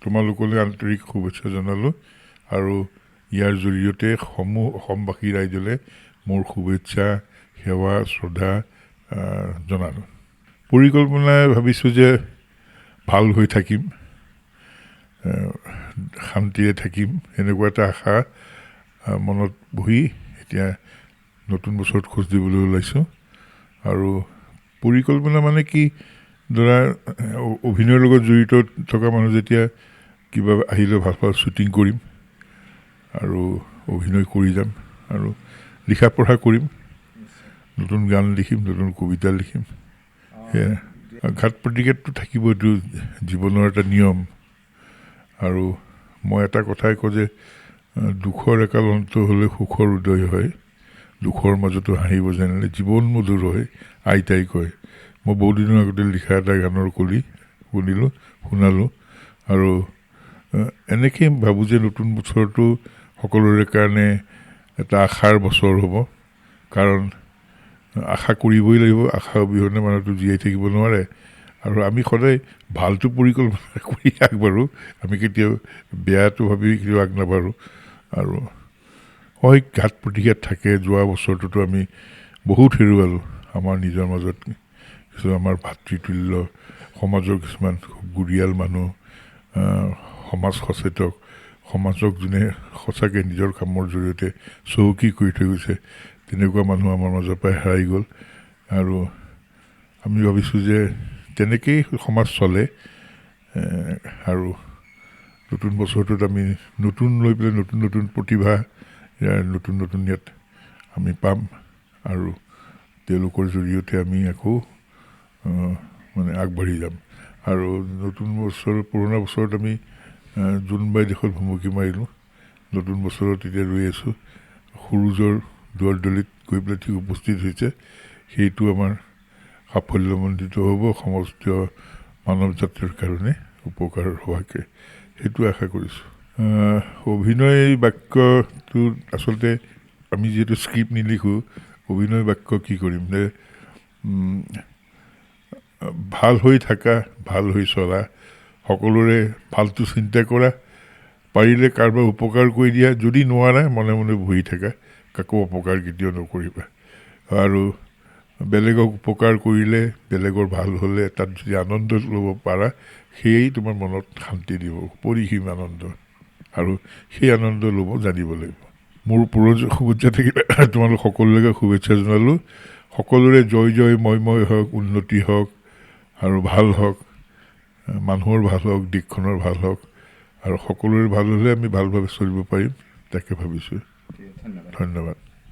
তোমালোকলৈ আন্তৰিক শুভেচ্ছা জনালোঁ আৰু ইয়াৰ জৰিয়তে অসমবাসী ৰাইজলৈ মোৰ শুভেচ্ছা সেৱা শ্ৰদ্ধা জনালোঁ। পৰিকল্পনাই ভাবিছোঁ যে ভাল হৈ থাকিম, শান্তিৰে থাকিম, এনেকুৱা এটা আশা মনত বহি এতিয়া নতুন বছৰত খোজ দিবলৈ ওলাইছোঁ। আৰু পৰিকল্পনা মানে কি, ধৰা অভিনয়ৰ লগত জড়িত থকা মানুহ যেতিয়া কিবা আহিলে ভাল শ্বুটিং কৰিম আৰু অভিনয় কৰি যাম আৰু লিখা পঢ়া কৰিম, নতুন গান লিখিম, নতুন কবিতা লিখিম। সেয়া ঘাত প্ৰতিঘাতটো থাকিব, এইটো জীৱনৰ এটা নিয়ম। আৰু মই এটা কথাই কওঁ যে দুখৰ একাল অন্ত হ'লে সুখৰ উদয় হয়, দুখৰ মাজতো হাঁহিব জানিলে জীৱন মধুৰ হয়, আইতাই কয়। মই বহুদিনৰ আগতে লিখা এটা গানৰ কলি শুনালোঁ আৰু এনেকেই ভাবোঁ যে নতুন বছৰটো সকলোৰে কাৰণে এটা আশাৰ বছৰ হ'ব। কাৰণ আশা কৰিবই লাগিব, আশা অবিহনে মানুহটো জীয়াই থাকিব নোৱাৰে। আৰু আমি সদায় ভালটো পৰিকল্পনা কৰি আগবাঢ়োঁ, আমি কেতিয়াও বেয়াটো ভাবি কেতিয়াও আগ নাবাঢ়োঁ। আৰু হয়, ঘাত প্ৰতিঘাত থাকে। যোৱা বছৰটোতো আমি বহুত হেৰুৱালোঁ আমাৰ নিজৰ মাজত। কিছু আমাৰ ভাতৃতুল্য সমাজৰ কিছুমান গুৰিয়াল মানুহ, সমাজ সচেতক, সমাজক যোনে সঁচাকৈ নিজৰ কামৰ জৰিয়তে চহকী কৰি থৈ গৈছে, তেনেকুৱা মানুহ আমাৰ মাজৰ পৰাই হেৰাই গ'ল। আৰু আমি ভাবিছোঁ যে তেনেকেই সমাজ চলে। আৰু নতুন বছৰটোত আমি নতুন লৈ পেলাই নতুন নতুন প্ৰতিভা, নতুন নতুন ইয়াত আমি পাম আৰু তেওঁলোকৰ জৰিয়তে আমি আকৌ মানে আগবাঢ়ি যাম। আৰু নতুন বছৰ, পুৰণা বছৰত আমি জোনবাই দেশত ভুমুকি মাৰিলোঁ, নতুন বছৰত এতিয়া ৰৈ আছোঁ সূৰুজৰ দুৱাৰদলিত গৈ পেলাই ঠিক উপস্থিত হৈছে। সেইটো আমাৰ সাফল্যমণ্ডিত হ'ব, সমস্ত মানৱ জাতিৰ কাৰণে উপকাৰ হোৱাকৈ, সেইটো আশা কৰিছোঁ। অভিনয় বাক্যটো আচলতে আমি যিহেতু স্ক্ৰিপ্ট নিলিখোঁ, অভিনয় বাক্য কি কৰিম যে ভাল হৈ থাকা, ভাল হৈ চলা, সকলোৰে ভালটো চিন্তা কৰা, পাৰিলে কাৰোবাৰ উপকাৰ কৰি দিয়া, যদি নোৱাৰা মনে মনে বহি থাকা, কাকো অপকাৰ কেতিয়াও নকৰিবা। আৰু বেলেগক উপকাৰ কৰিলে, বেলেগৰ ভাল হ'লে তাত যদি আনন্দ ল'ব পাৰা, সেয়েই তোমাৰ মনত শান্তি দিব, পৰিসীম আনন্দ। আৰু সেই আনন্দ ল'ব জানিব লাগিব। মোৰ শুভেচ্ছা থাকিলে তোমালোক সকলোলৈকে শুভেচ্ছা জনালোঁ। সকলোৰে জয় জয় ময় হওক, উন্নতি হওক আৰু ভাল হওক, মানুহৰ ভাল হওক, দেশখনৰ ভাল হওক। আৰু সকলোৰে ভাল হ'লে আমি ভালভাৱে চলিব পাৰিম, তাকে ভাবিছোঁ। ধন্যবাদ।